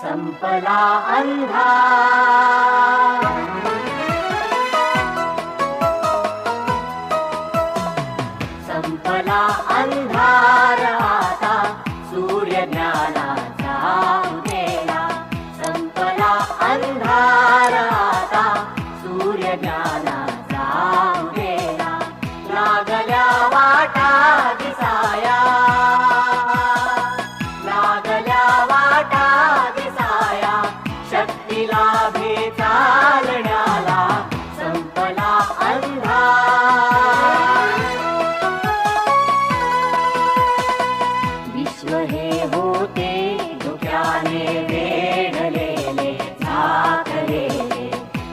संपला अंधार, संपला अंधार आता सूर्य ज्ञानाचा उदयाला. संपला अंधार आता सूर्य ज्ञानाचा उदयाला. लागल्या वाटा दिसाया, लागल्या वाटा दिसाया, शक्ती लाभे चालण्याला. संपला अंधार, विश्व हे होते धुक्याने वेढलेले झाकलेले.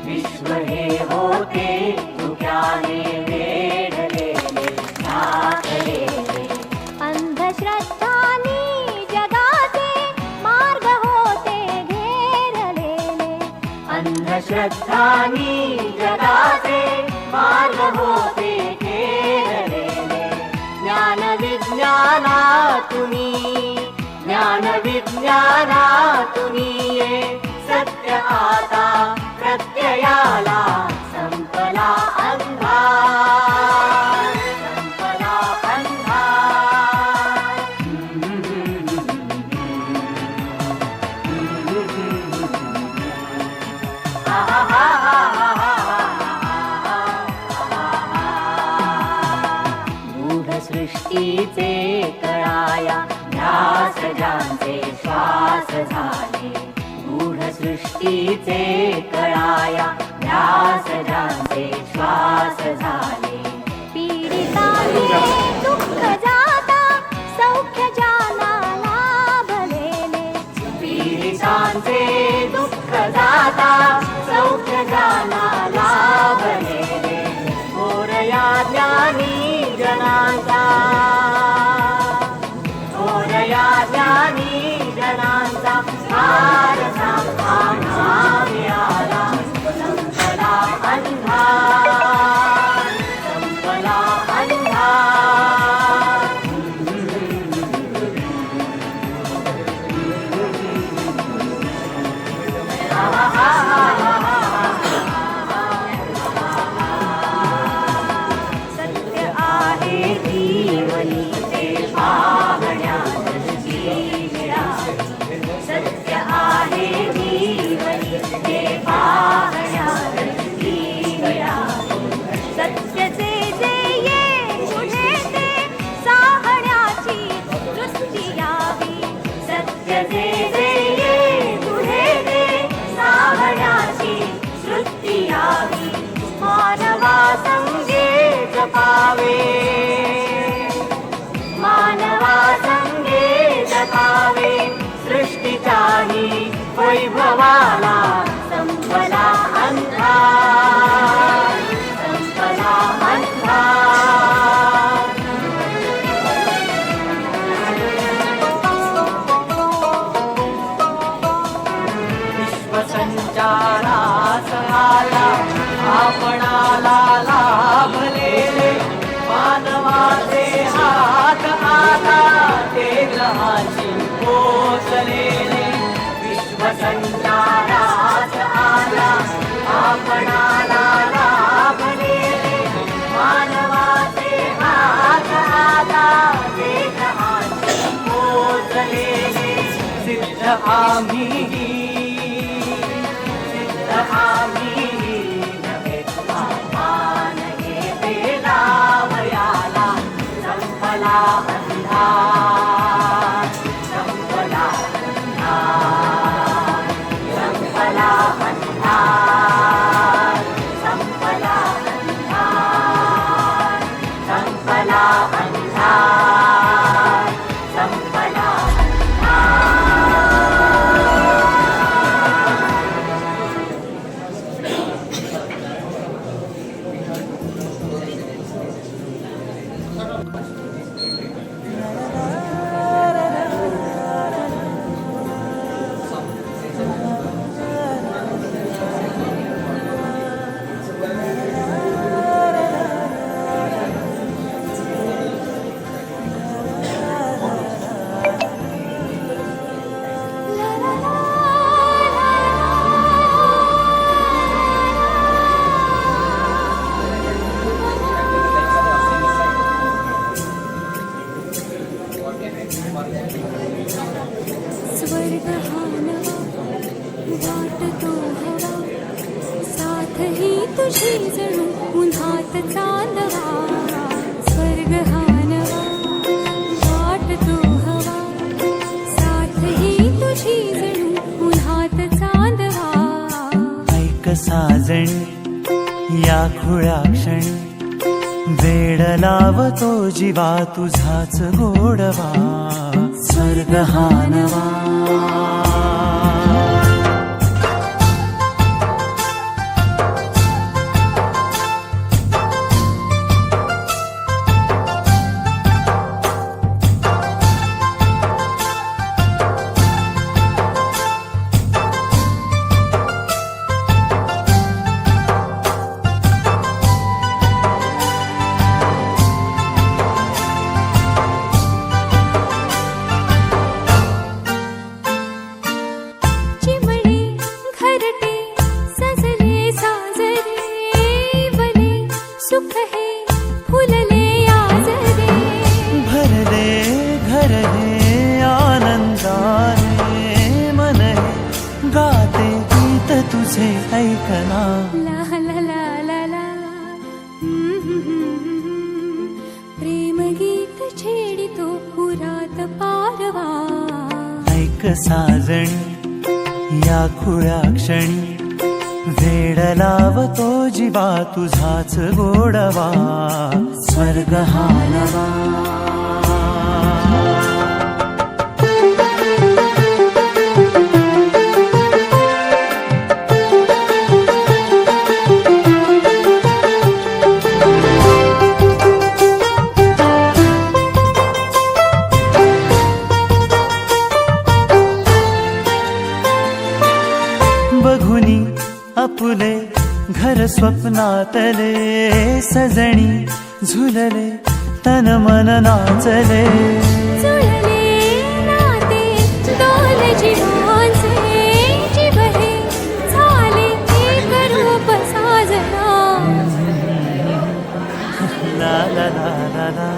विश्व हे होते धुक्याने वेढलेले झाकलेले. अंधश्रद्धांनी जगाचे मार्ग होते घेरलेले. अंधश्रद्धांनी जगाचे मार्ग होते घेरलेले. ज्ञान विज्ञानातुनी, ज्ञान विज्ञानातुनी ये सत्य आता प्रत्ययाला. संपला अंधार, संपला अंधार. गूढ सृष्टीचे कळाया ध्यास ज्यांचे श्वास झाले. गूढ सृष्टीचे कळाया ध्यास ज्यांचे श्वास झाले. पीडितांचे दुःख जाता सौख्य ज्यांना लाभलेले. पीडितांचे दुःख जाता सौख्य ज्यांना लाभलेले. थोरया ज्ञानी जनांचा, थोरया ज्ञानी जनांचा वारसा आम्हा मिळाला. संपला अंधार, संपला अंधार. सत्य आहे जीवनी ते पाहण्यात मिळाले. सत्य आहे जीवनी ते पाहण्यात मिळाले. सत्यचे जे ये पुढे ते साहण्याची दृष्टी यावी. सत्यचे जे ये पुढे ते साहण्याची दृष्टी यावी. मानवा संगे जपावे, मानवा संगे जपावे सृष्टीच्याही वैभवाला. संपला अंधार, संपला अंधार. विश्वसंचारास आला आपणाला लाभलेले. मानवाचे हात आता ते ग्रहाची पोचलेले. विश्वसंचारास आला आपणाला लाभलेले. मानवाचे हात आता ते ग्रहाची पोचलेले. सिद्ध आम्हीही, सिद्ध आम्हीही नव्हे आव्हान घेते लावयाला. संपला अंधार, संपला अंधार, संपला अंधार, संपला अंधार, संपला अंधार, संपला अंधार. स्वर्ग हा नवा वाटतो हवा, साथ ही तुझी जणू उन्हात चांदवा. स्वर्ग हा नवा वाटतो हवा, साथ ही तुझी जणू उन्हात चांदवा. ऐक साजणी या खुळ्या क्षणी, वेड लावतो जीवा तुझाच गोडवा. स्वर्ग हा नवा. चिमणे घरटे सजले साजरे, वने सुख हे फुलले आजरे. भरले घर हे आनंदाने, मन हे गाते गीत तुझे ऐकना. ला ला ला ला ला. प्रेम गीत छेडितो पुरात पारवा. ऐक साजणी या खुळ्या क्षणी, वेड लावतो जीवा तुझाच गोडवा. स्वर्ग हा नवा. बघुनी आपुले घर स्वप्नातले, सजणी झुलले तन मन नाचले. जुळले नाते डोल जीवांचे, जीव हे झाले एक रूप साजना. ला ला ला ला ला.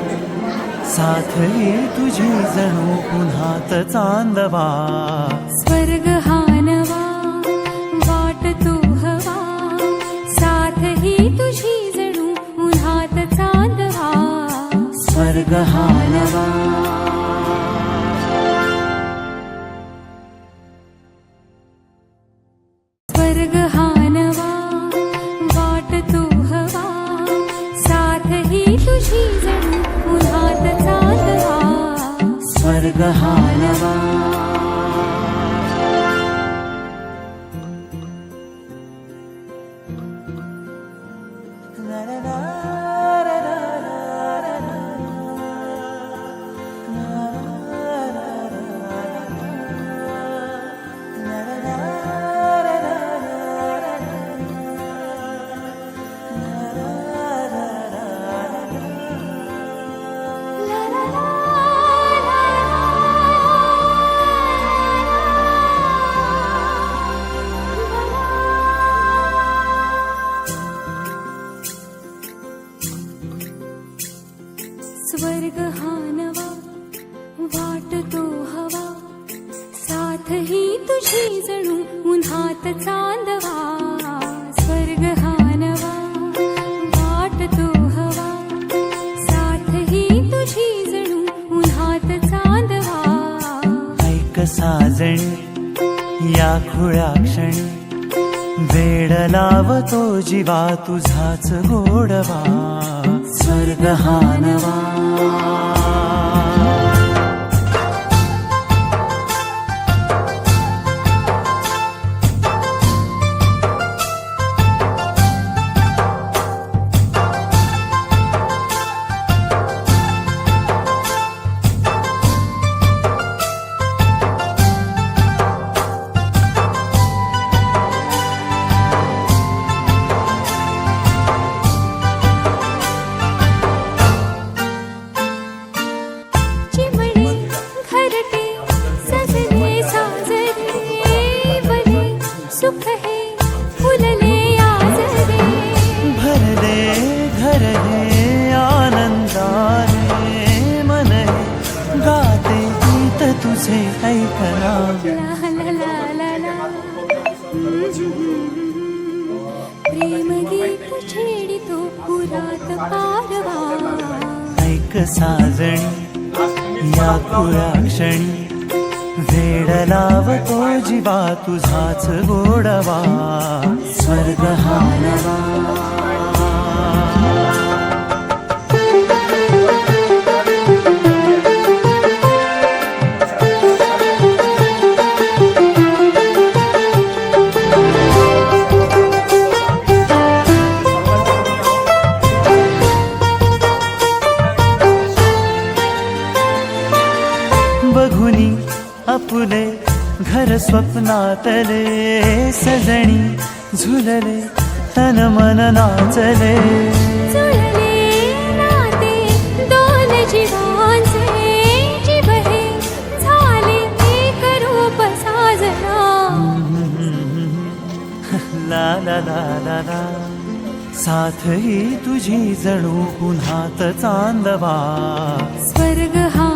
साथ ही तुझी जणू पुन्हात चांदवा. स्वर्ग हा नवा वाटतो हवा, साथ ही तुझी जणू उन्हात चांदवा. स्वर्ग हा नवा. स्वर्ग हा नवा वाटतो हवा, साथ ही तुझी जणू उन्हात चांदवा. स्वर्ग हा नवा. ला ला ला स्वर्ग हा नवा वाटतो हवा, साथ ही तुझी जणू उन्हात चांदवा. स्वर्ग हा नवा वाटतो हवा, साथ ही तुझी जणू उन्हात चांदवा. ऐक साजणी या खुळ्या क्षणी, वेड लावतो जीवा तुझाच गोडवा. स्वर्ग हा नवा. तुझे ऐकना. ला ला ला ला ला. प्रेम गीत छेडितो पुरात पारवा. ऐक साजणी या खुळ्या क्षणी वेड लावतो जीवा तुझाच गोडवा. स्वर्ग हा नवा. बघुनी आपुले घर स्वप्नातले सजणी झुलले तन मन नाचले. जुळले नाते दोन जीवांचे जीव हे झाले एक रूप साजना. ला ला ला ला ला. साथ ही तुझी जणू पुन्हात चांदवा. स्वर्ग हा